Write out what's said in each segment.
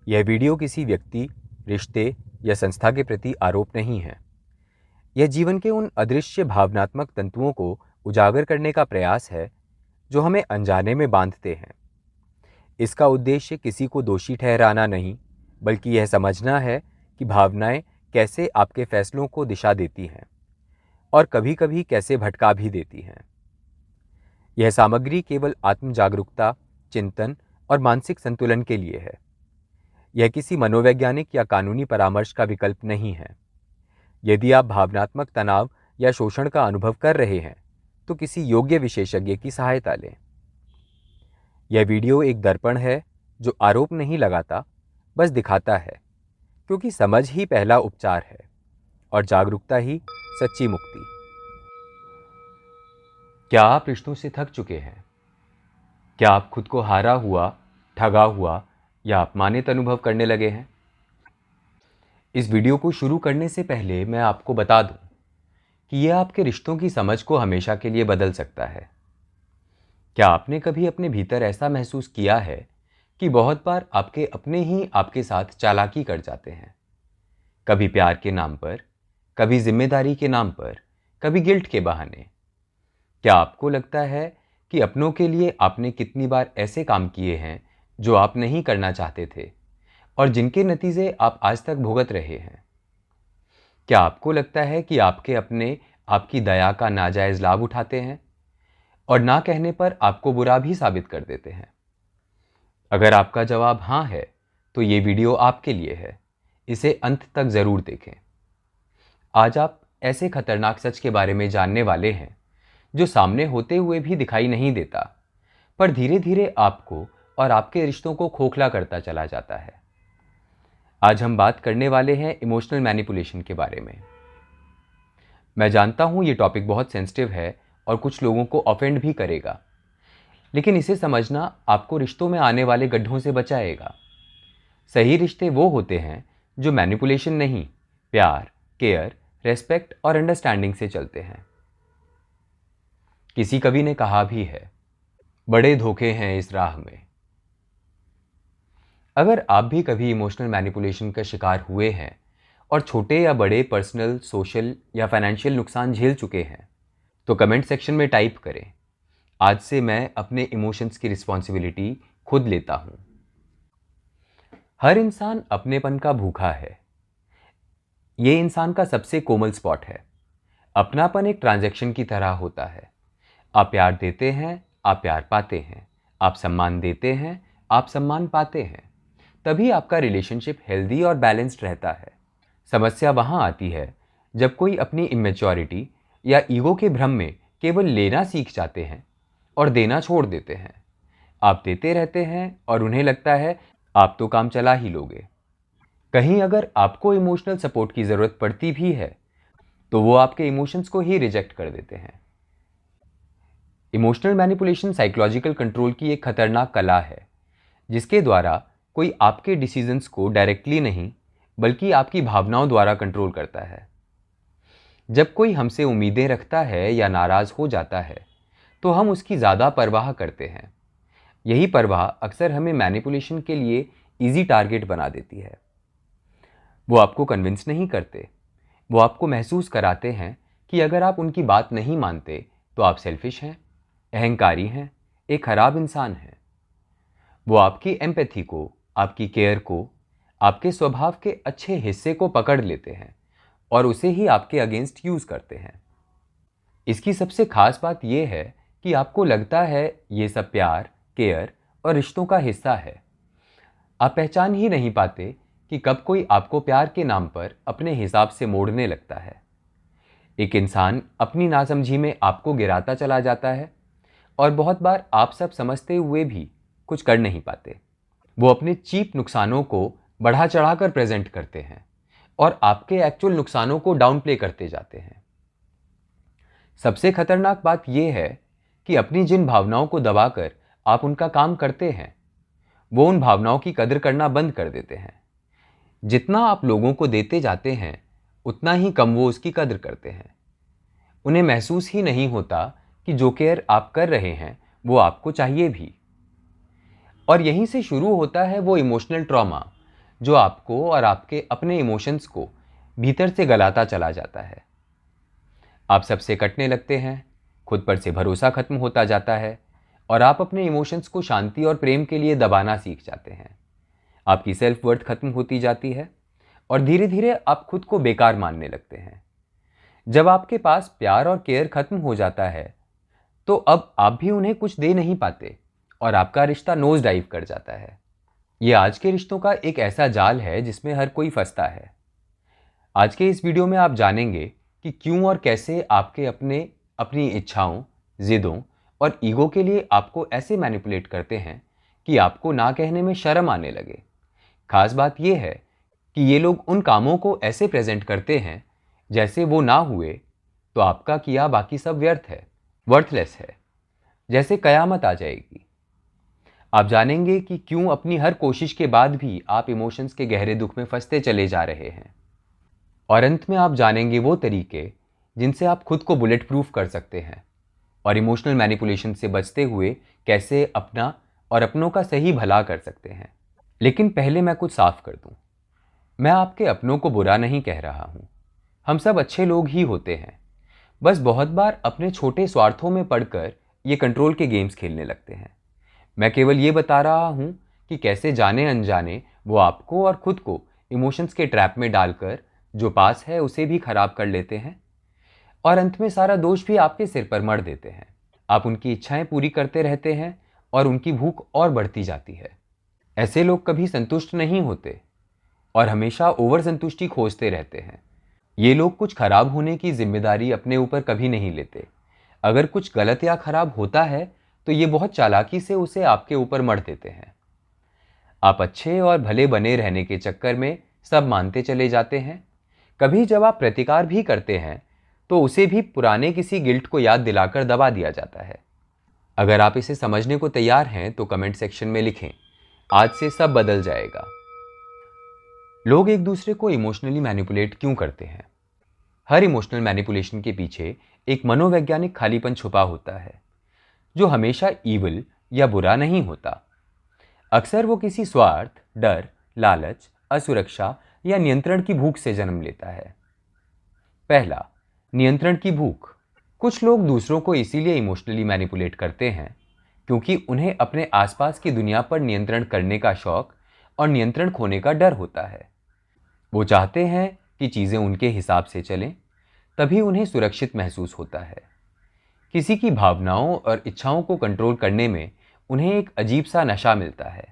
यह वीडियो किसी व्यक्ति, रिश्ते या संस्था के प्रति आरोप नहीं है। यह जीवन के उन अदृश्य भावनात्मक तंतुओं को उजागर करने का प्रयास है जो हमें अनजाने में बांधते हैं। इसका उद्देश्य किसी को दोषी ठहराना नहीं, बल्कि यह समझना है कि भावनाएं कैसे आपके फैसलों को दिशा देती हैं और कभी-कभी कैसे भटका भी देती हैं। यह सामग्री केवल आत्म जागरूकता, चिंतन और मानसिक संतुलन के लिए है। यह किसी मनोवैज्ञानिक या कानूनी परामर्श का विकल्प नहीं है। यदि आप भावनात्मक तनाव या शोषण का अनुभव कर रहे हैं, तो किसी योग्य विशेषज्ञ की सहायता लें। यह वीडियो एक दर्पण है जो आरोप नहीं लगाता, बस दिखाता है, क्योंकि समझ ही पहला उपचार है और जागरूकता ही सच्ची मुक्ति। क्या आप रिश्तों से थक चुके हैं? क्या आप खुद को हारा हुआ, ठगा हुआ या अपमानित अनुभव करने लगे हैं? इस वीडियो को शुरू करने से पहले मैं आपको बता दूं कि यह आपके रिश्तों की समझ को हमेशा के लिए बदल सकता है। क्या आपने कभी अपने भीतर ऐसा महसूस किया है कि बहुत बार आपके अपने ही आपके साथ चालाकी कर जाते हैं? कभी प्यार के नाम पर, कभी जिम्मेदारी के नाम पर, कभी गिल्ट के बहाने। क्या आपको लगता है कि अपनों के लिए आपने कितनी बार ऐसे काम किए हैं जो आप नहीं करना चाहते थे और जिनके नतीजे आप आज तक भुगत रहे हैं? क्या आपको लगता है कि आपके अपने आपकी दया का नाजायज लाभ उठाते हैं और ना कहने पर आपको बुरा भी साबित कर देते हैं? अगर आपका जवाब हाँ है, तो ये वीडियो आपके लिए है। इसे अंत तक जरूर देखें। आज आप ऐसे खतरनाक सच के बारे में जानने वाले हैं जो सामने होते हुए भी दिखाई नहीं देता, पर धीरे धीरे आपको और आपके रिश्तों को खोखला करता चला जाता है। आज हम बात करने वाले हैं इमोशनल मैनिपुलेशन के बारे में। मैं जानता हूं ये टॉपिक बहुत सेंसिटिव है और कुछ लोगों को ऑफेंड भी करेगा, लेकिन इसे समझना आपको रिश्तों में आने वाले गड्ढों से बचाएगा। सही रिश्ते वो होते हैं जो मैनिपुलेशन नहीं, प्यार, केयर, रेस्पेक्ट और अंडरस्टैंडिंग से चलते हैं। किसी कवि ने कहा भी है, बड़े धोखे हैं इस राह में। अगर आप भी कभी इमोशनल मैनिपुलेशन का शिकार हुए हैं और छोटे या बड़े पर्सनल, सोशल या फाइनेंशियल नुकसान झेल चुके हैं, तो कमेंट सेक्शन में टाइप करें, आज से मैं अपने इमोशंस की रिस्पॉन्सिबिलिटी खुद लेता हूं। हर इंसान अपनेपन का भूखा है। ये इंसान का सबसे कोमल स्पॉट है। अपनापन एक ट्रांजैक्शन की तरह होता है। आप प्यार देते हैं, आप प्यार पाते हैं। आप सम्मान देते हैं, आप सम्मान पाते हैं। तभी आपका रिलेशनशिप हेल्दी और बैलेंस्ड रहता है। समस्या वहां आती है जब कोई अपनी इमेच्योरिटी या ईगो के भ्रम में केवल लेना सीख जाते हैं और देना छोड़ देते हैं। आप देते रहते हैं और उन्हें लगता है आप तो काम चला ही लोगे। कहीं अगर आपको इमोशनल सपोर्ट की जरूरत पड़ती भी है, तो वो आपके इमोशंस को ही रिजेक्ट कर देते हैं। इमोशनल मैनिपुलेशन साइकोलॉजिकल कंट्रोल की एक खतरनाक कला है, जिसके द्वारा कोई आपके डिसीजंस को डायरेक्टली नहीं, बल्कि आपकी भावनाओं द्वारा कंट्रोल करता है। जब कोई हमसे उम्मीदें रखता है या नाराज हो जाता है, तो हम उसकी ज़्यादा परवाह करते हैं। यही परवाह अक्सर हमें मैनिपुलेशन के लिए इजी टारगेट बना देती है। वो आपको कन्विंस नहीं करते, वो आपको महसूस कराते हैं कि अगर आप उनकी बात नहीं मानते तो आप सेल्फिश हैं, अहंकारी हैं, एक खराब इंसान हैं। वो आपकी एम्पैथी को, आपकी केयर को, आपके स्वभाव के अच्छे हिस्से को पकड़ लेते हैं और उसे ही आपके अगेंस्ट यूज करते हैं। इसकी सबसे खास बात यह है कि आपको लगता है ये सब प्यार, केयर और रिश्तों का हिस्सा है। आप पहचान ही नहीं पाते कि कब कोई आपको प्यार के नाम पर अपने हिसाब से मोड़ने लगता है। एक इंसान अपनी नासमझी में आपको गिराता चला जाता है और बहुत बार आप सब समझते हुए भी कुछ कर नहीं पाते। वो अपने चीप नुकसानों को बढ़ा चढ़ाकर प्रेजेंट करते हैं और आपके एक्चुअल नुकसानों को डाउन प्ले करते जाते हैं। सबसे खतरनाक बात यह है कि अपनी जिन भावनाओं को दबाकर आप उनका काम करते हैं, वो उन भावनाओं की कदर करना बंद कर देते हैं। जितना आप लोगों को देते जाते हैं, उतना ही कम वो उसकी कदर करते हैं। उन्हें महसूस ही नहीं होता कि जो केयर आप कर रहे हैं वो आपको चाहिए भी। और यहीं से शुरू होता है वो इमोशनल ट्रॉमा जो आपको और आपके अपने इमोशंस को भीतर से गलाता चला जाता है। आप सबसे कटने लगते हैं, खुद पर से भरोसा खत्म होता जाता है और आप अपने इमोशंस को शांति और प्रेम के लिए दबाना सीख जाते हैं। आपकी सेल्फ वर्थ खत्म होती जाती है और धीरे धीरे आप खुद को बेकार मानने लगते हैं। जब आपके पास प्यार और केयर खत्म हो जाता है तो अब आप भी उन्हें कुछ दे नहीं पाते और आपका रिश्ता नोज डाइव कर जाता है। ये आज के रिश्तों का एक ऐसा जाल है जिसमें हर कोई फंसता है। आज के इस वीडियो में आप जानेंगे कि क्यों और कैसे आपके अपनी इच्छाओं, जिदों और ईगो के लिए आपको ऐसे मैनिपुलेट करते हैं कि आपको ना कहने में शर्म आने लगे। खास बात यह है कि ये लोग उन कामों को ऐसे प्रेजेंट करते हैं जैसे वो ना हुए तो आपका किया बाकी सब व्यर्थ है, वर्थलेस है, जैसे कयामत आ जाएगी। आप जानेंगे कि क्यों अपनी हर कोशिश के बाद भी आप इमोशंस के गहरे दुख में फंसते चले जा रहे हैं। और अंत में आप जानेंगे वो तरीके जिनसे आप खुद को बुलेट प्रूफ कर सकते हैं और इमोशनल मैनिपुलेशन से बचते हुए कैसे अपना और अपनों का सही भला कर सकते हैं। लेकिन पहले मैं कुछ साफ कर दूं, मैं आपके अपनों को बुरा नहीं कह रहा हूं। हम सब अच्छे लोग ही होते हैं, बस बहुत बार अपने छोटे स्वार्थों में पड़कर ये कंट्रोल के गेम्स खेलने लगते हैं। मैं केवल ये बता रहा हूं कि कैसे जाने अनजाने वो आपको और खुद को इमोशंस के ट्रैप में डालकर जो पास है उसे भी खराब कर लेते हैं और अंत में सारा दोष भी आपके सिर पर मढ़ देते हैं। आप उनकी इच्छाएं पूरी करते रहते हैं और उनकी भूख और बढ़ती जाती है। ऐसे लोग कभी संतुष्ट नहीं होते और हमेशा ओवर संतुष्टि खोजते रहते हैं। ये लोग कुछ खराब होने की जिम्मेदारी अपने ऊपर कभी नहीं लेते। अगर कुछ गलत या खराब होता है तो ये बहुत चालाकी से उसे आपके ऊपर मढ़ देते हैं। आप अच्छे और भले बने रहने के चक्कर में सब मानते चले जाते हैं। कभी जब आप प्रतिकार भी करते हैं तो उसे भी पुराने किसी गिल्ट को याद दिलाकर दबा दिया जाता है। अगर आप इसे समझने को तैयार हैं तो कमेंट सेक्शन में लिखें, आज से सब बदल जाएगा। लोग एक दूसरे को इमोशनली मैनिपुलेट क्यों करते हैं? हर इमोशनल मैनिपुलेशन के पीछे एक मनोवैज्ञानिक खालीपन छुपा होता है जो हमेशा ईविल या बुरा नहीं होता। अक्सर वो किसी स्वार्थ, डर, लालच, असुरक्षा या नियंत्रण की भूख से जन्म लेता है। पहला, नियंत्रण की भूख। कुछ लोग दूसरों को इसीलिए इमोशनली मैनिपुलेट करते हैं क्योंकि उन्हें अपने आसपास की दुनिया पर नियंत्रण करने का शौक और नियंत्रण खोने का डर होता है। वो चाहते हैं कि चीज़ें उनके हिसाब से चलें, तभी उन्हें सुरक्षित महसूस होता है। किसी की भावनाओं और इच्छाओं को कंट्रोल करने में उन्हें एक अजीब सा नशा मिलता है।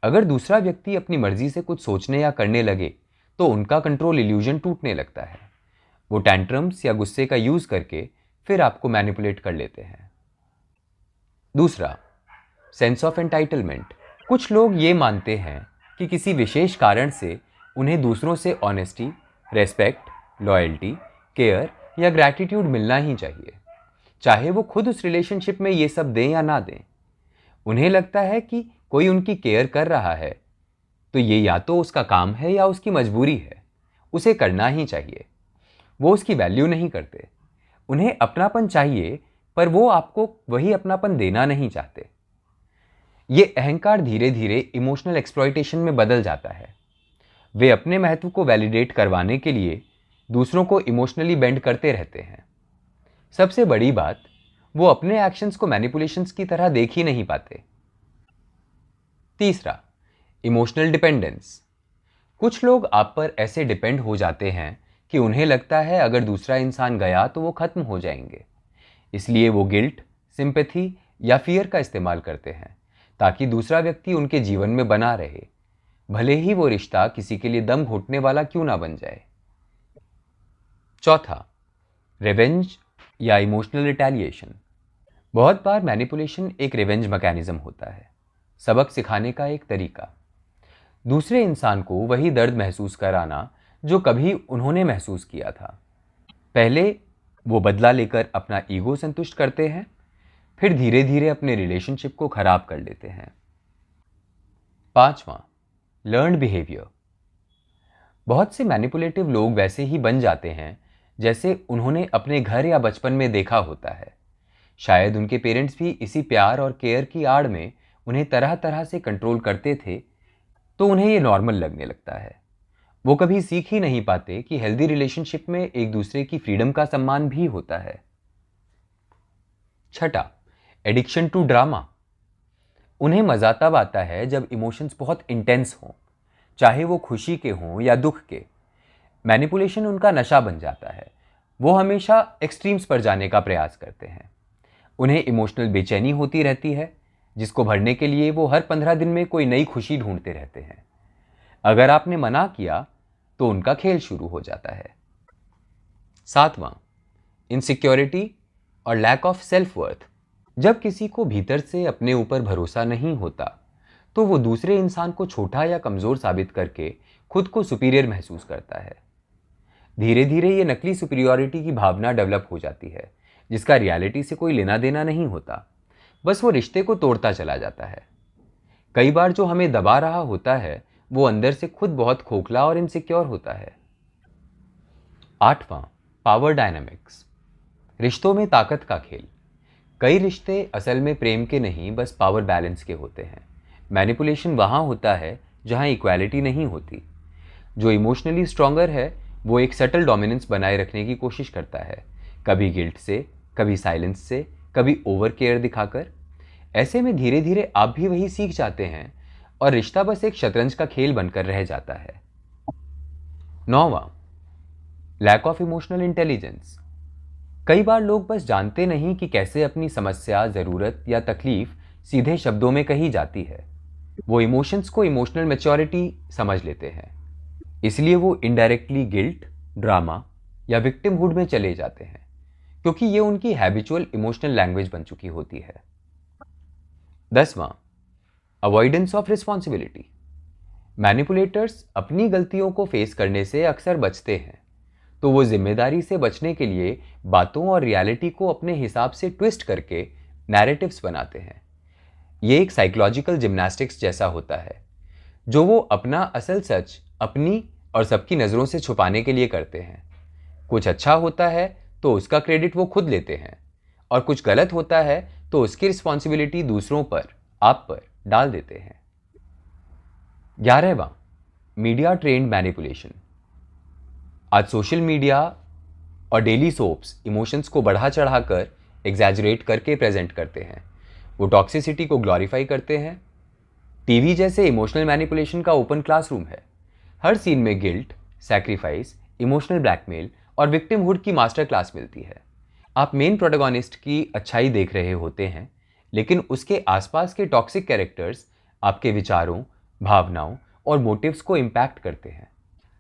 अगर दूसरा व्यक्ति अपनी मर्जी से कुछ सोचने या करने लगे तो उनका कंट्रोल इल्यूजन टूटने लगता है। वो टैंट्रम्स या गुस्से का यूज करके फिर आपको मैनिपुलेट कर लेते हैं। दूसरा, सेंस ऑफ एंटाइटलमेंट। कुछ लोग ये मानते हैं कि किसी विशेष कारण से उन्हें दूसरों से ऑनेस्टी, रेस्पेक्ट, लॉयल्टी, केयर या ग्रैटिट्यूड मिलना ही चाहिए, चाहे वो खुद उस रिलेशनशिप में ये सब दें या ना दें। उन्हें लगता है कि कोई उनकी केयर कर रहा है तो ये या तो उसका काम है या उसकी मजबूरी है, उसे करना ही चाहिए। वो उसकी वैल्यू नहीं करते। उन्हें अपनापन चाहिए पर वो आपको वही अपनापन देना नहीं चाहते। ये अहंकार धीरे धीरे इमोशनल एक्सप्लॉयटेशन में बदल जाता है। वे अपने महत्व को वैलिडेट करवाने के लिए दूसरों को इमोशनली बेंड करते रहते हैं। सबसे बड़ी बात, वो अपने एक्शंस को मैनिपुलेशंस की तरह देख ही नहीं पाते। तीसरा, इमोशनल डिपेंडेंस। कुछ लोग आप पर ऐसे डिपेंड हो जाते हैं कि उन्हें लगता है अगर दूसरा इंसान गया तो वो खत्म हो जाएंगे। इसलिए वो गिल्ट, सिंपैथी या फियर का इस्तेमाल करते हैं ताकि दूसरा व्यक्ति उनके जीवन में बना रहे, भले ही वो रिश्ता किसी के लिए दम घुटने वाला क्यों ना बन जाए। चौथा, रिवेंज या इमोशनल रिटेलिएशन। बहुत बार मैनिपुलेशन एक रिवेंज मैकेनिज्म होता है, सबक सिखाने का एक तरीका। दूसरे इंसान को वही दर्द महसूस कराना जो कभी उन्होंने महसूस किया था। पहले वो बदला लेकर अपना ईगो संतुष्ट करते हैं, फिर धीरे धीरे अपने रिलेशनशिप को खराब कर लेते हैं। पांचवा, लर्न्ड बिहेवियर। बहुत से मैनिपुलेटिव लोग वैसे ही बन जाते हैं जैसे उन्होंने अपने घर या बचपन में देखा होता है। शायद उनके पेरेंट्स भी इसी प्यार और केयर की आड़ में उन्हें तरह तरह से कंट्रोल करते थे तो उन्हें ये नॉर्मल लगने लगता है। वो कभी सीख ही नहीं पाते कि हेल्दी रिलेशनशिप में एक दूसरे की फ्रीडम का सम्मान भी होता है। छठा, एडिक्शन टू ड्रामा। उन्हें मजा तब आता है जब इमोशंस बहुत इंटेंस हों, चाहे वो खुशी के हों या दुख के। मैनिपुलेशन उनका नशा बन जाता है। वो हमेशा एक्सट्रीम्स पर जाने का प्रयास करते हैं। उन्हें इमोशनल बेचैनी होती रहती है, जिसको भरने के लिए वो हर 15 दिन में कोई नई खुशी ढूंढते रहते हैं। अगर आपने मना किया तो उनका खेल शुरू हो जाता है। सातवां, इनसिक्योरिटी और लैक ऑफ सेल्फ वर्थ। जब किसी को भीतर से अपने ऊपर भरोसा नहीं होता तो वो दूसरे इंसान को छोटा या कमजोर साबित करके खुद को सुपीरियर महसूस करता है। धीरे धीरे ये नकली सुपीरियॉरिटी की भावना डेवलप हो जाती है, जिसका रियलिटी से कोई लेना देना नहीं होता। बस वो रिश्ते को तोड़ता चला जाता है। कई बार जो हमें दबा रहा होता है वो अंदर से खुद बहुत खोखला और इनसिक्योर होता है। आठवां, पावर डायनामिक्स। रिश्तों में ताकत का खेल। कई रिश्ते असल में प्रेम के नहीं, बस पावर बैलेंस के होते हैं। मैनिपुलेशन वहां होता है जहां इक्वालिटी नहीं होती। जो इमोशनली स्ट्रॉन्गर है वो एक सटल डोमिनेंस बनाए रखने की कोशिश करता है, कभी गिल्ट से, कभी साइलेंस से, कभी ओवर केयर दिखाकर। ऐसे में धीरे धीरे आप भी वही सीख जाते हैं और रिश्ता बस एक शतरंज का खेल बनकर रह जाता है। नौवां, लैक ऑफ इमोशनल इंटेलिजेंस। कई बार लोग बस जानते नहीं कि कैसे अपनी समस्या, ज़रूरत या तकलीफ सीधे शब्दों में कही जाती है। वो इमोशंस को इमोशनल मैच्योरिटी समझ लेते हैं, इसलिए वो इनडायरेक्टली गिल्ट, ड्रामा या विक्टिमहुड में चले जाते हैं, क्योंकि ये उनकी हैबिचुअल इमोशनल लैंग्वेज बन चुकी होती है। 10वां, अवॉइडेंस ऑफ रिस्पॉन्सिबिलिटी। मैनिपुलेटर्स अपनी गलतियों को फेस करने से अक्सर बचते हैं, तो वो जिम्मेदारी से बचने के लिए बातों और रियलिटी को अपने हिसाब से ट्विस्ट करके नैरेटिव्स बनाते हैं। ये एक साइकोलॉजिकल जिम्नास्टिक्स जैसा होता है, जो वो अपना असल सच अपनी और सबकी नज़रों से छुपाने के लिए करते हैं। कुछ अच्छा होता है तो उसका क्रेडिट वो खुद लेते हैं, और कुछ गलत होता है तो उसकी रिस्पॉन्सिबिलिटी दूसरों पर, आप पर डाल देते हैं। 11वां, मीडिया ट्रेंड मैनिपुलेशन। आज सोशल मीडिया और डेली सोप्स इमोशंस को बढ़ा चढ़ाकर, एग्जैजरेट करके प्रेजेंट करते हैं। वो टॉक्सिसिटी को ग्लोरीफाई करते हैं। टीवी जैसे इमोशनल मैनिपुलेशन का ओपन क्लासरूम है। हर सीन में गिल्ट, सैक्रिफाइस, इमोशनल ब्लैकमेल और विक्टिमहुड की मास्टर क्लास मिलती है। आप मेन प्रोटोगोनिस्ट की अच्छाई देख रहे होते हैं, लेकिन उसके आसपास के टॉक्सिक कैरेक्टर्स आपके विचारों, भावनाओं और मोटिव्स को इम्पैक्ट करते हैं।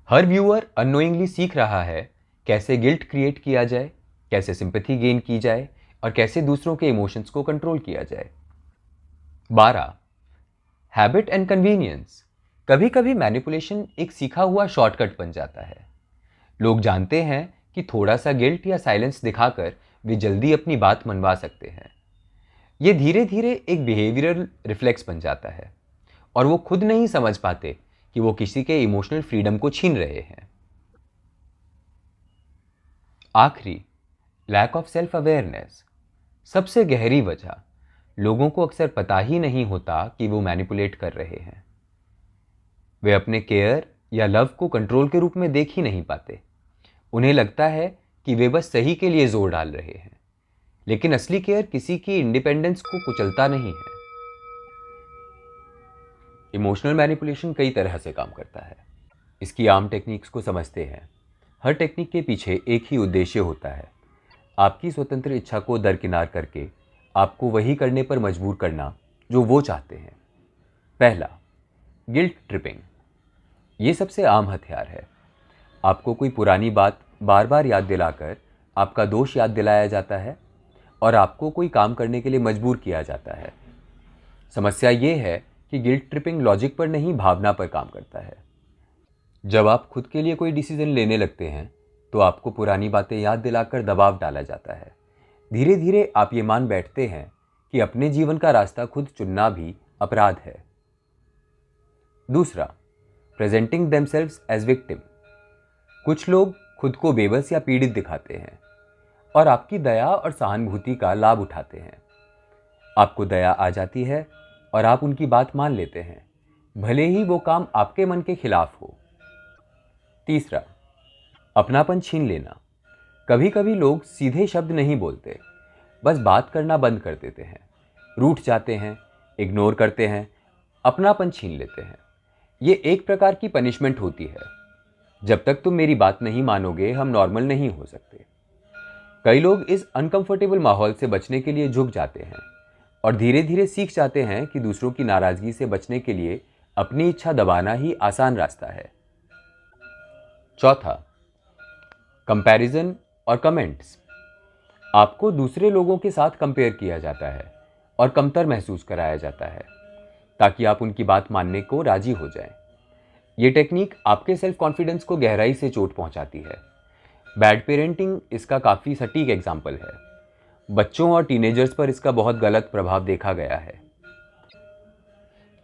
हर व्यूअर अननोइंगली सीख रहा है कैसे गिल्ट क्रिएट किया जाए, कैसे सिंपैथी गेन की जाए और कैसे दूसरों के इमोशंस को कंट्रोल किया जाए। 12, हैबिट एंड कन्वीनियंस। कभी कभी मैनिपुलेशन एक सीखा हुआ शॉर्टकट बन जाता है। लोग जानते हैं कि थोड़ा सा गिल्ट या साइलेंस दिखाकर वे जल्दी अपनी बात मनवा सकते हैं। ये धीरे धीरे एक बिहेवियरल रिफ्लेक्स बन जाता है और वो खुद नहीं समझ पाते कि वो किसी के इमोशनल फ्रीडम को छीन रहे हैं। आखिरी, लैक ऑफ सेल्फ अवेयरनेस। सबसे गहरी वजह, लोगों को अक्सर पता ही नहीं होता कि वो मैनिपुलेट कर रहे हैं। वे अपने केयर या लव को कंट्रोल के रूप में देख ही नहीं पाते। उन्हें लगता है कि वे बस सही के लिए जोर डाल रहे हैं, लेकिन असली केयर किसी की इंडिपेंडेंस को कुचलता नहीं है। इमोशनल मैनिपुलेशन कई तरह से काम करता है। इसकी आम टेक्निक्स को समझते हैं। हर टेक्निक के पीछे एक ही उद्देश्य होता है, आपकी स्वतंत्र इच्छा को दरकिनार करके आपको वही करने पर मजबूर करना जो वो चाहते हैं। पहला, गिल्ट ट्रिपिंग। ये सबसे आम हथियार है। आपको कोई पुरानी बात बार बार याद दिलाकर आपका दोष याद दिलाया जाता है और आपको कोई काम करने के लिए मजबूर किया जाता है। समस्या ये है कि गिल्ट ट्रिपिंग लॉजिक पर नहीं, भावना पर काम करता है। जब आप खुद के लिए कोई डिसीजन लेने लगते हैं तो आपको पुरानी बातें याद दिलाकर दबाव डाला जाता है। धीरे धीरे आप ये मान बैठते हैं कि अपने जीवन का रास्ता खुद चुनना भी अपराध है। दूसरा, प्रेजेंटिंग देमसेल्व्स एज विक्टिम। कुछ लोग खुद को बेबस या पीड़ित दिखाते हैं और आपकी दया और सहानुभूति का लाभ उठाते हैं। आपको दया आ जाती है और आप उनकी बात मान लेते हैं, भले ही वो काम आपके मन के खिलाफ हो। तीसरा, अपनापन छीन लेना। कभी कभी लोग सीधे शब्द नहीं बोलते, बस बात करना बंद कर देते हैं, रूठ जाते हैं, इग्नोर करते हैं, अपनापन छीन लेते हैं। ये एक प्रकार की पनिशमेंट होती है। जब तक तुम मेरी बात नहीं मानोगे, हम नॉर्मल नहीं हो सकते। कई लोग इस अनकंफर्टेबल माहौल से बचने के लिए झुक जाते हैं और धीरे धीरे सीख जाते हैं कि दूसरों की नाराजगी से बचने के लिए अपनी इच्छा दबाना ही आसान रास्ता है। चौथा, कंपैरिजन और कमेंट्स। आपको दूसरे लोगों के साथ कंपेयर किया जाता है और कमतर महसूस कराया जाता है ताकि आप उनकी बात मानने को राजी हो जाएं। ये टेक्निक आपके सेल्फ कॉन्फिडेंस को गहराई से चोट पहुंचाती है। बैड पेरेंटिंग इसका काफ़ी सटीक एग्जाम्पल है। बच्चों और टीनेजर्स पर इसका बहुत गलत प्रभाव देखा गया है।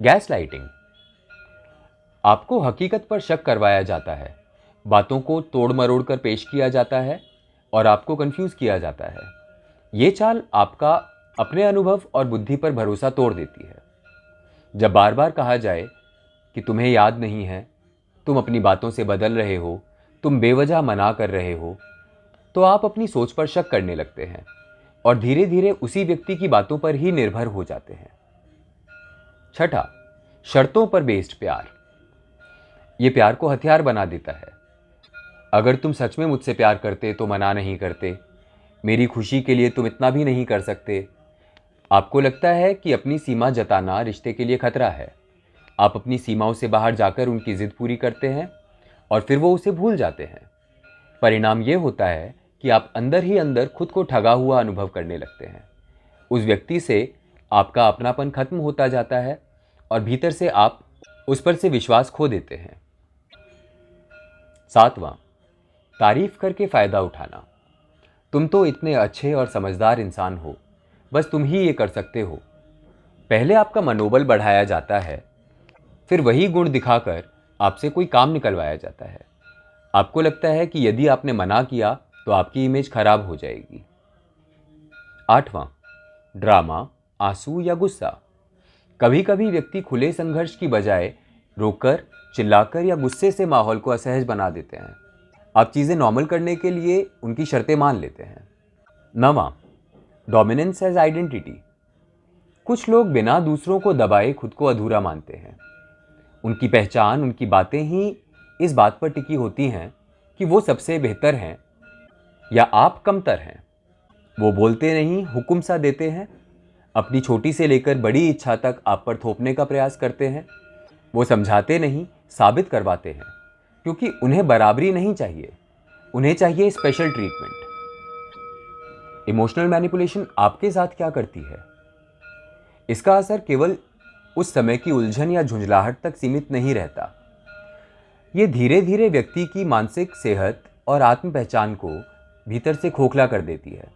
Gas lighting. आपको हकीकत पर शक करवाया जाता है, बातों को तोड़ मरोड़ कर पेश किया जाता है और आपको कंफ्यूज किया जाता है। ये चाल आपका अपने अनुभव और बुद्धि पर भरोसा तोड़ देती है। जब बार बार कहा जाए कि तुम्हें याद नहीं है, तुम अपनी बातों से बदल रहे हो, तुम बेवजह मना कर रहे हो, तो आप अपनी सोच पर शक करने लगते हैं और धीरे धीरे उसी व्यक्ति की बातों पर ही निर्भर हो जाते हैं। छठा, शर्तों पर बेस्ड प्यार। ये प्यार को हथियार बना देता है। अगर तुम सच में मुझसे प्यार करते तो मना नहीं करते, मेरी खुशी के लिए तुम इतना भी नहीं कर सकते। आपको लगता है कि अपनी सीमा जताना रिश्ते के लिए खतरा है। आप अपनी सीमाओं से बाहर जाकर उनकी जिद पूरी करते हैं और फिर वो उसे भूल जाते हैं। परिणाम ये होता है कि आप अंदर ही अंदर खुद को ठगा हुआ अनुभव करने लगते हैं। उस व्यक्ति से आपका अपनापन खत्म होता जाता है और भीतर से आप उस पर से विश्वास खो देते हैं। सातवां, तारीफ करके फ़ायदा उठाना। तुम तो इतने अच्छे और समझदार इंसान हो, बस तुम ही ये कर सकते हो। पहले आपका मनोबल बढ़ाया जाता है, फिर वही गुण दिखाकर आपसे कोई काम निकलवाया जाता है। आपको लगता है कि यदि आपने मना किया तो आपकी इमेज खराब हो जाएगी। आठवां, ड्रामा, आंसू या गुस्सा। कभी कभी व्यक्ति खुले संघर्ष की बजाय रोककर, चिल्लाकर या गुस्से से माहौल को असहज बना देते हैं। आप चीज़ें नॉर्मल करने के लिए उनकी शर्तें मान लेते हैं। नवां, डोमिनेंस एज आइडेंटिटी। कुछ लोग बिना दूसरों को दबाए खुद को अधूरा मानते हैं। उनकी पहचान, उनकी बातें ही इस बात पर टिकी होती हैं कि वो सबसे बेहतर हैं या आप कमतर हैं। वो बोलते नहीं, हुक्म सा देते हैं। अपनी छोटी से लेकर बड़ी इच्छा तक आप पर थोपने का प्रयास करते हैं। वो समझाते नहीं, साबित करवाते हैं, क्योंकि उन्हें बराबरी नहीं चाहिए, उन्हें चाहिए स्पेशल ट्रीटमेंट। इमोशनल मैनिपुलेशन आपके साथ क्या करती है? इसका असर केवल उस समय की उलझन या झुंझलाहट तक सीमित नहीं रहता। ये धीरे धीरे व्यक्ति की मानसिक सेहत और आत्म पहचान को भीतर से खोखला कर देती है।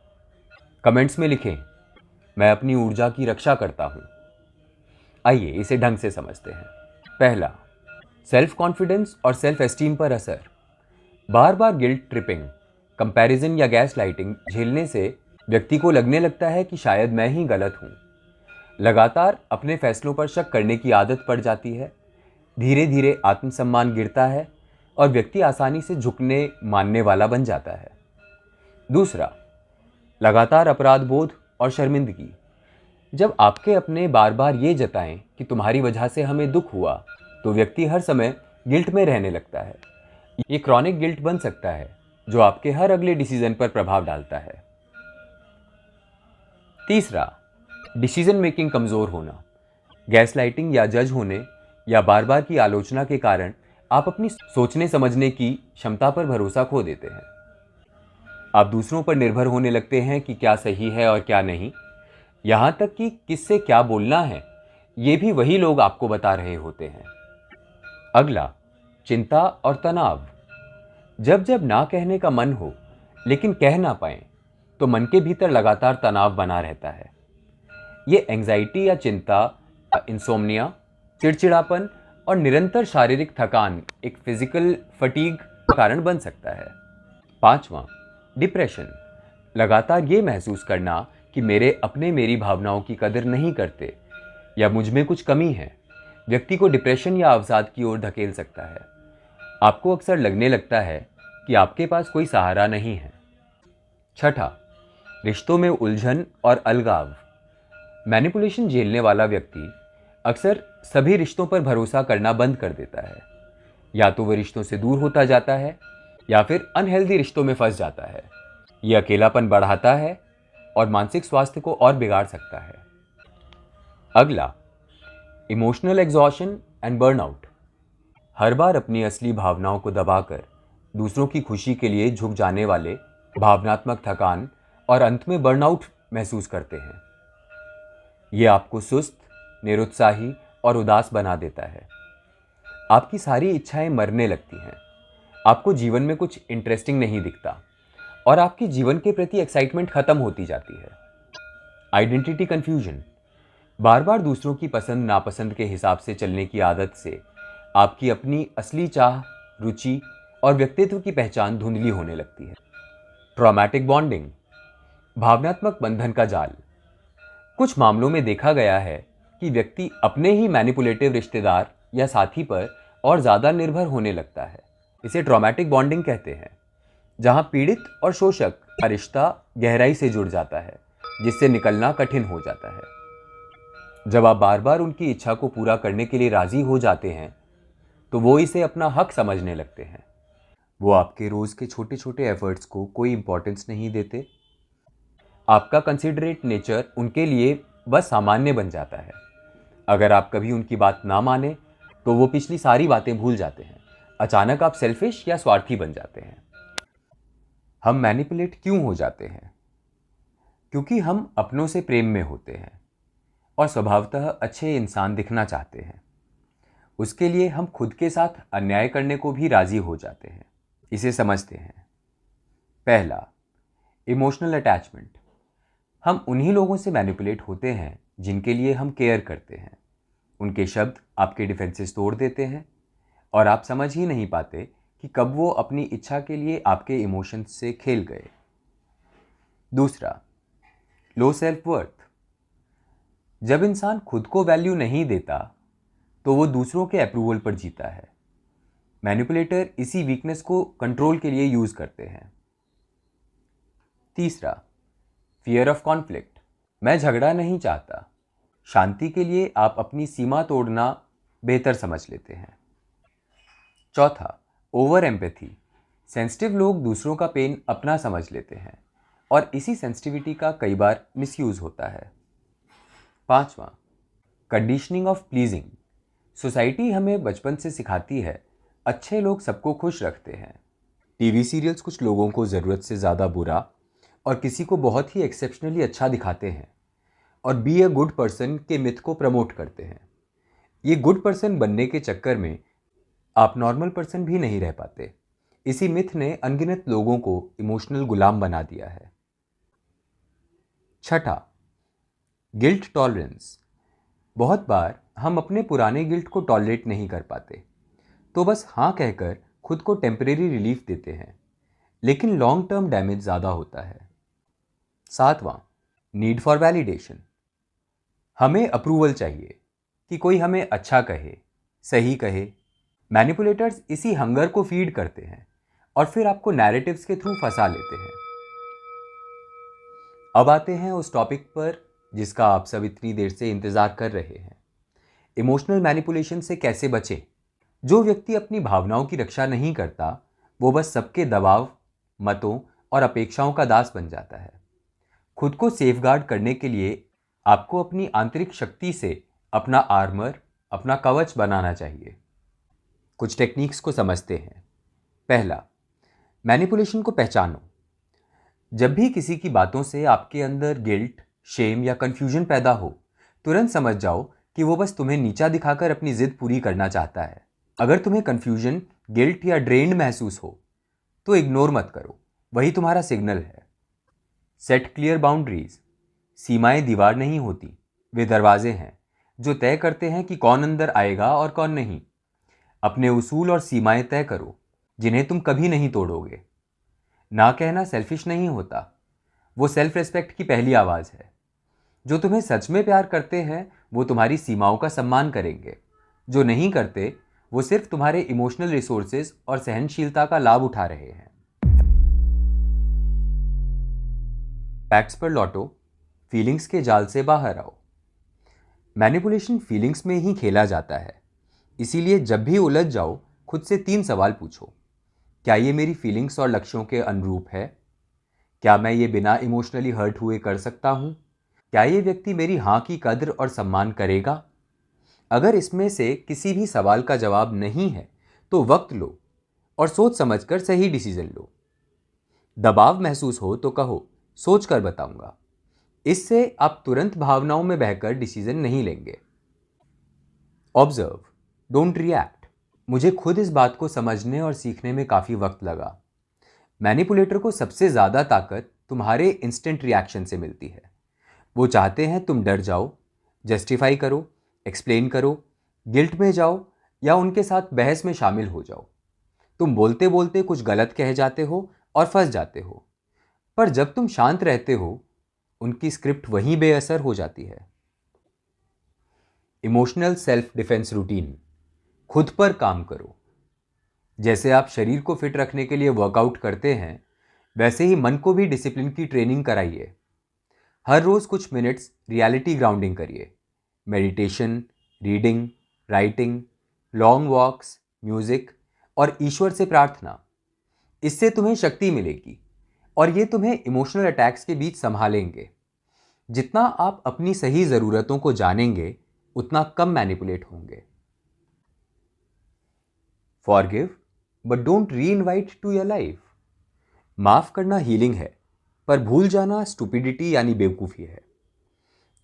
कमेंट्स में लिखें, मैं अपनी ऊर्जा की रक्षा करता हूं। आइए इसे ढंग से समझते हैं। पहला, सेल्फ कॉन्फिडेंस और सेल्फ एस्टीम पर असर। बार बार गिल्ट ट्रिपिंग, कंपैरिजन या गैस लाइटिंग झेलने से व्यक्ति को लगने लगता है कि शायद मैं ही गलत हूं। लगातार अपने फैसलों पर शक करने की आदत पड़ जाती है। धीरे धीरे आत्मसम्मान गिरता है और व्यक्ति आसानी से झुकने मानने वाला बन जाता है। दूसरा, लगातार अपराध बोध और शर्मिंदगी। जब आपके अपने बार बार ये जताएं कि तुम्हारी वजह से हमें दुख हुआ, तो व्यक्ति हर समय गिल्ट में रहने लगता है। ये क्रॉनिक गिल्ट बन सकता है जो आपके हर अगले डिसीजन पर प्रभाव डालता है। तीसरा, डिसीजन मेकिंग कमजोर होना। गैसलाइटिंग या जज होने या बार बार की आलोचना के कारण आप अपनी सोचने समझने की क्षमता पर भरोसा खो देते हैं। आप दूसरों पर निर्भर होने लगते हैं कि क्या सही है और क्या नहीं। यहां तक कि किससे क्या बोलना है ये भी वही लोग आपको बता रहे होते हैं। अगला, चिंता और तनाव। जब जब ना कहने का मन हो लेकिन कह ना पाए, तो मन के भीतर लगातार तनाव बना रहता है। ये एंजाइटी या चिंता, इंसोम्निया, चिड़चिड़ापन और निरंतर शारीरिक थकान, एक फिजिकल फटीग का कारण बन सकता है। पांचवा, डिप्रेशन। लगातार ये महसूस करना कि मेरी भावनाओं की कदर नहीं करते या मुझ में कुछ कमी है। व्यक्ति को डिप्रेशन या अवसाद की ओर धकेल सकता है। आपको अक्सर लगने लगता है कि आपके पास कोई सहारा नहीं है। छठा, रिश्तों में उलझन और अलगाव। मैनिपुलेशन झेलने वाला व्यक्ति अक्सर सभी रिश्तों पर भरोसा करना बंद कर देता है। या तो वह रिश्तों से दूर होता जाता है या फिर अनहेल्दी रिश्तों में फंस जाता है। यह अकेलापन बढ़ाता है और मानसिक स्वास्थ्य को और बिगाड़ सकता है। अगला, इमोशनल एग्जॉशन एंड बर्नआउट। हर बार अपनी असली भावनाओं को दबाकर दूसरों की खुशी के लिए झुक जाने वाले भावनात्मक थकान और अंत में बर्नआउट महसूस करते हैं। यह आपको सुस्त, निरुत्साही और उदास बना देता है। आपकी सारी इच्छाएं मरने लगती हैं। आपको जीवन में कुछ इंटरेस्टिंग नहीं दिखता और आपकी जीवन के प्रति एक्साइटमेंट खत्म होती जाती है। Identity confusion. बार बार दूसरों की पसंद नापसंद के हिसाब से चलने की आदत से आपकी अपनी असली चाह, रुचि और व्यक्तित्व की पहचान धुंधली होने लगती है। ट्रॉमेटिक बॉन्डिंग, भावनात्मक बंधन का जाल। कुछ मामलों में देखा गया है कि व्यक्ति अपने ही मैनिपुलेटिव रिश्तेदार या साथी पर और ज़्यादा निर्भर होने लगता है। इसे ट्रॉमेटिक बॉन्डिंग कहते हैं, जहां पीड़ित और शोषक का रिश्ता गहराई से जुड़ जाता है, जिससे निकलना कठिन हो जाता है। जब आप बार बार उनकी इच्छा को पूरा करने के लिए राजी हो जाते हैं तो वो इसे अपना हक समझने लगते हैं। वो आपके रोज़ के छोटे छोटे एफर्ट्स को कोई इंपॉर्टेंस नहीं देते। आपका कंसिडरेट नेचर उनके लिए बस सामान्य बन जाता है। अगर आप कभी उनकी बात ना माने तो वो पिछली सारी बातें भूल जाते हैं। अचानक आप सेल्फिश या स्वार्थी बन जाते हैं। हम मैनिपुलेट क्यों हो जाते हैं? क्योंकि हम अपनों से प्रेम में होते हैं और स्वभावतः अच्छे इंसान दिखना चाहते हैं। उसके लिए हम खुद के साथ अन्याय करने को भी राजी हो जाते हैं। इसे समझते हैं। पहला, इमोशनल अटैचमेंट। हम उन्हीं लोगों से मैनिपुलेट होते हैं जिनके लिए हम केयर करते हैं। उनके शब्द आपके डिफेंसेस तोड़ देते हैं और आप समझ ही नहीं पाते कि कब वो अपनी इच्छा के लिए आपके इमोशंस से खेल गए। दूसरा, लो सेल्फ वर्थ। जब इंसान खुद को वैल्यू नहीं देता तो वो दूसरों के अप्रूवल पर जीता है। मैनिपुलेटर इसी वीकनेस को कंट्रोल के लिए यूज करते हैं। तीसरा, फियर ऑफ कॉन्फ्लिक्ट। मैं झगड़ा नहीं चाहता। शांति के लिए आप अपनी सीमा तोड़ना बेहतर समझ लेते हैं। चौथा, ओवर एम्पैथी। सेंसिटिव लोग दूसरों का पेन अपना समझ लेते हैं और इसी सेंसिटिविटी का कई बार मिसयूज होता है। पांचवा, कंडीशनिंग ऑफ प्लीजिंग। सोसाइटी हमें बचपन से सिखाती है अच्छे लोग सबको खुश रखते हैं। टीवी सीरियल्स कुछ लोगों को ज़रूरत से ज़्यादा बुरा और किसी को बहुत ही एक्सेप्शनली अच्छा दिखाते हैं और बी ए गुड पर्सन के मिथ को प्रमोट करते हैं। ये गुड पर्सन बनने के चक्कर में आप नॉर्मल पर्सन भी नहीं रह पाते। इसी मिथ ने अनगिनत लोगों को इमोशनल गुलाम बना दिया है। छठा, गिल्ट टॉलरेंस। बहुत बार हम अपने पुराने गिल्ट को टॉलरेट नहीं कर पाते, तो बस हाँ कहकर खुद को टेम्परेरी रिलीफ देते हैं, लेकिन लॉन्ग टर्म डैमेज ज़्यादा होता है। सातवां, नीड फॉर वैलिडेशन। हमें अप्रूवल चाहिए कि कोई हमें अच्छा कहे, सही कहे। मैनिपुलेटर्स इसी हंगर को फीड करते हैं और फिर आपको नैरेटिव्स के थ्रू फंसा लेते हैं। अब आते हैं उस टॉपिक पर जिसका आप सब इतनी देर से इंतज़ार कर रहे हैं। इमोशनल मैनिपुलेशन से कैसे बचें? जो व्यक्ति अपनी भावनाओं की रक्षा नहीं करता वो बस सबके दबाव, मतों और अपेक्षाओं का दास बन जाता है। खुद को सेफगार्ड करने के लिए आपको अपनी आंतरिक शक्ति से अपना आर्मर, अपना कवच बनाना चाहिए। कुछ टेक्निक्स को समझते हैं। पहला, मैनिपुलेशन को पहचानो। जब भी किसी की बातों से आपके अंदर गिल्ट, शेम या कंफ्यूजन पैदा हो, तुरंत समझ जाओ कि वो बस तुम्हें नीचा दिखाकर अपनी जिद पूरी करना चाहता है। अगर तुम्हें कंफ्यूजन, गिल्ट या ड्रेन्ड महसूस हो तो इग्नोर मत करो, वही तुम्हारा सिग्नल है। Set clear boundaries. सीमाएं दीवार नहीं होती, वे दरवाजे हैं जो तय करते हैं कि कौन अंदर आएगा और कौन नहीं। अपने उसूल और सीमाएं तय करो जिन्हें तुम कभी नहीं तोड़ोगे। ना कहना सेल्फिश नहीं होता, वो सेल्फ रिस्पेक्ट की पहली आवाज़ है। जो तुम्हें सच में प्यार करते हैं वो तुम्हारी सीमाओं का सम्मान करेंगे। जो नहीं करते वो सिर्फ तुम्हारे इमोशनल रिसोर्सेज और सहनशीलता का लाभ उठा रहे हैं। फैक्ट्स पर लौटो, फीलिंग्स के जाल से बाहर आओ। मैनिपुलेशन फीलिंग्स में ही खेला जाता है, इसीलिए जब भी उलझ जाओ खुद से 3 सवाल पूछो। क्या ये मेरी फीलिंग्स और लक्ष्यों के अनुरूप है? क्या मैं ये बिना इमोशनली हर्ट हुए कर सकता हूँ? क्या ये व्यक्ति मेरी हाँ की कद्र और सम्मान करेगा? अगर इसमें से किसी भी सवाल का जवाब नहीं है तो वक्त लो और सोच समझकर सही डिसीजन लो। दबाव महसूस हो तो कहो, सोच कर बताऊंगा। इससे आप तुरंत भावनाओं में बहकर डिसीजन नहीं लेंगे। Observe, don't react. मुझे खुद इस बात को समझने और सीखने में काफ़ी वक्त लगा। मैनिपुलेटर को सबसे ज़्यादा ताकत तुम्हारे इंस्टेंट रिएक्शन से मिलती है। वो चाहते हैं तुम डर जाओ, जस्टिफाई करो, एक्सप्लेन करो, गिल्ट में जाओ या उनके साथ बहस में शामिल हो जाओ। तुम बोलते बोलते कुछ गलत कह जाते हो और फंस जाते हो। पर जब तुम शांत रहते हो, उनकी स्क्रिप्ट वहीं बेअसर हो जाती है। Emotional self defence routine. खुद पर काम करो। जैसे आप शरीर को फिट रखने के लिए वर्कआउट करते हैं, वैसे ही मन को भी डिसिप्लिन की ट्रेनिंग कराइए। हर रोज कुछ मिनट्स रियलिटी ग्राउंडिंग करिए। Meditation, reading, writing, long walks, music और ईश्वर से प्रार्थना। इससे तुम्हें शक्ति मिलेगी और ये तुम्हें इमोशनल अटैक्स के बीच संभालेंगे। जितना आप अपनी सही ज़रूरतों को जानेंगे, उतना कम मैनिपुलेट होंगे। फॉरगिव बट डोंट री इनवाइट टू योर लाइफ। माफ करना हीलिंग है, पर भूल जाना स्टुपिडिटी यानी बेवकूफ़ी है।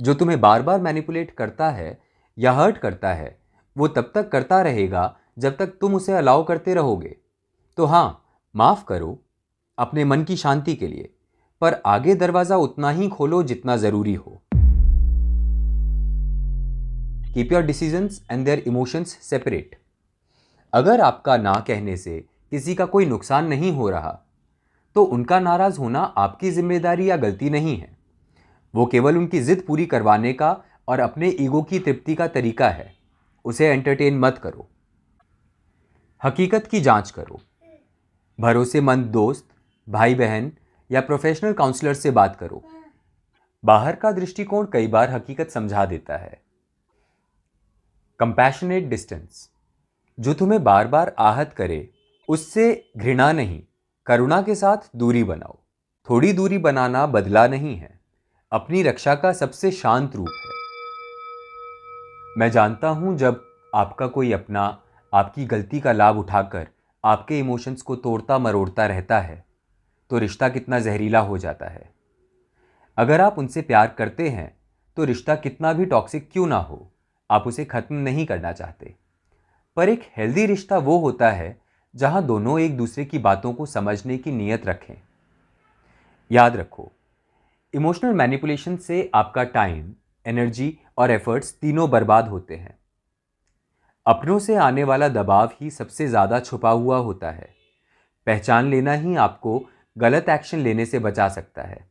जो तुम्हें बार बार मैनिपुलेट करता है या हर्ट करता है, वो तब तक करता रहेगा जब तक तुम उसे अलाउ करते रहोगे। तो हाँ, माफ करो अपने मन की शांति के लिए, पर आगे दरवाजा उतना ही खोलो जितना जरूरी हो। Keep your decisions and their emotions separate. अगर आपका ना कहने से किसी का कोई नुकसान नहीं हो रहा, तो उनका नाराज होना आपकी जिम्मेदारी या गलती नहीं है। वो केवल उनकी जिद पूरी करवाने का और अपने ईगो की तृप्ति का तरीका है। उसे एंटरटेन मत करो। हकीकत की जांच करो। भरोसेमंद दोस्त, भाई बहन या प्रोफेशनल काउंसलर से बात करो। बाहर का दृष्टिकोण कई बार हकीकत समझा देता है। Compassionate distance. जो तुम्हें बार बार आहत करे, उससे घृणा नहीं, करुणा के साथ दूरी बनाओ। थोड़ी दूरी बनाना बदला नहीं है, अपनी रक्षा का सबसे शांत रूप है। मैं जानता हूं, जब आपका कोई अपना आपकी गलती का लाभ उठाकर आपके इमोशंस को तोड़ता मरोड़ता रहता है, तो रिश्ता कितना जहरीला हो जाता है। अगर आप उनसे प्यार करते हैं, तो रिश्ता कितना भी टॉक्सिक क्यों ना हो, आप उसे खत्म नहीं करना चाहते। पर एक हेल्दी रिश्ता वो होता है जहां दोनों एक दूसरे की बातों को समझने की नीयत रखें। याद रखो, इमोशनल मैनिपुलेशन से आपका टाइम, एनर्जी और एफर्ट्स तीनों बर्बाद होते हैं। अपनों से आने वाला दबाव ही सबसे ज़्यादा छुपा हुआ होता है। पहचान लेना ही आपको गलत एक्शन लेने से बचा सकता है।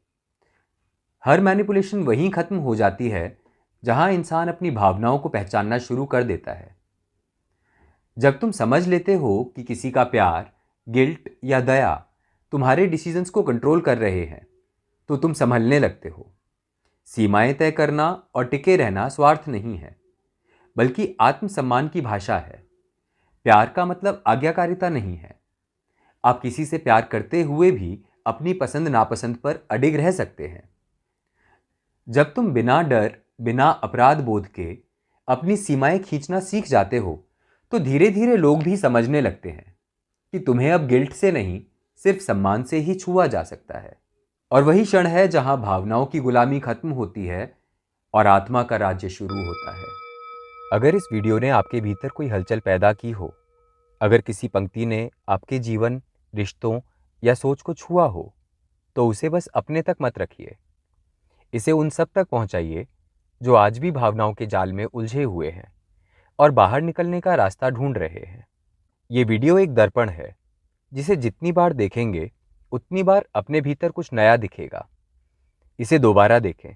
हर मैनिपुलेशन वहीं खत्म हो जाती है जहां इंसान अपनी भावनाओं को पहचानना शुरू कर देता है। जब तुम समझ लेते हो कि किसी का प्यार, गिल्ट या दया तुम्हारे डिसीजंस को कंट्रोल कर रहे हैं, तो तुम संभलने लगते हो। सीमाएं तय करना और टिके रहना स्वार्थ नहीं है, बल्कि आत्मसम्मान की भाषा है। प्यार का मतलब आज्ञाकारिता नहीं है। आप किसी से प्यार करते हुए भी अपनी पसंद नापसंद पर अडिग रह सकते हैं। जब तुम बिना डर, बिना अपराध बोध के अपनी सीमाएं खींचना सीख जाते हो, तो धीरे धीरे लोग भी समझने लगते हैं कि तुम्हें अब गिल्ट से नहीं, सिर्फ सम्मान से ही छुआ जा सकता है। और वही क्षण है जहां भावनाओं की गुलामी खत्म होती है और आत्मा का राज्य शुरू होता है। अगर इस वीडियो ने आपके भीतर कोई हलचल पैदा की हो, अगर किसी पंक्ति ने आपके जीवन, रिश्तों या सोच को छुआ हो, तो उसे बस अपने तक मत रखिए। इसे उन सब तक पहुंचाइए जो आज भी भावनाओं के जाल में उलझे हुए हैं और बाहर निकलने का रास्ता ढूंढ रहे हैं। ये वीडियो एक दर्पण है, जिसे जितनी बार देखेंगे उतनी बार अपने भीतर कुछ नया दिखेगा। इसे दोबारा देखें,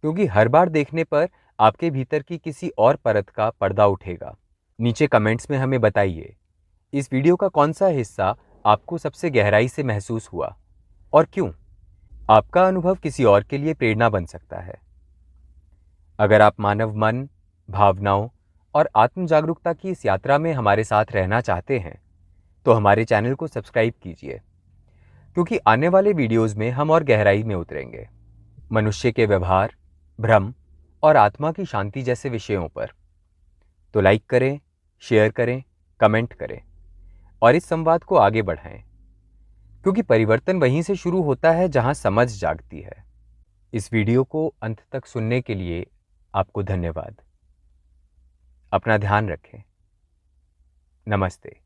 क्योंकि हर बार देखने पर आपके भीतर की किसी और परत का पर्दा उठेगा। नीचे कमेंट्स में हमें बताइए, इस वीडियो का कौन सा हिस्सा आपको सबसे गहराई से महसूस हुआ और क्यों? आपका अनुभव किसी और के लिए प्रेरणा बन सकता है। अगर आप मानव मन, भावनाओं और आत्म जागरूकता की इस यात्रा में हमारे साथ रहना चाहते हैं, तो हमारे चैनल को सब्सक्राइब कीजिए, क्योंकि आने वाले वीडियोस में हम और गहराई में उतरेंगे, मनुष्य के व्यवहार, भ्रम और आत्मा की शांति जैसे विषयों पर। तो लाइक करें, शेयर करें, कमेंट करें और इस संवाद को आगे बढ़ाएं, क्योंकि परिवर्तन वहीं से शुरू होता है जहां समझ जागती है। इस वीडियो को अंत तक सुनने के लिए आपको धन्यवाद। अपना ध्यान रखें। नमस्ते।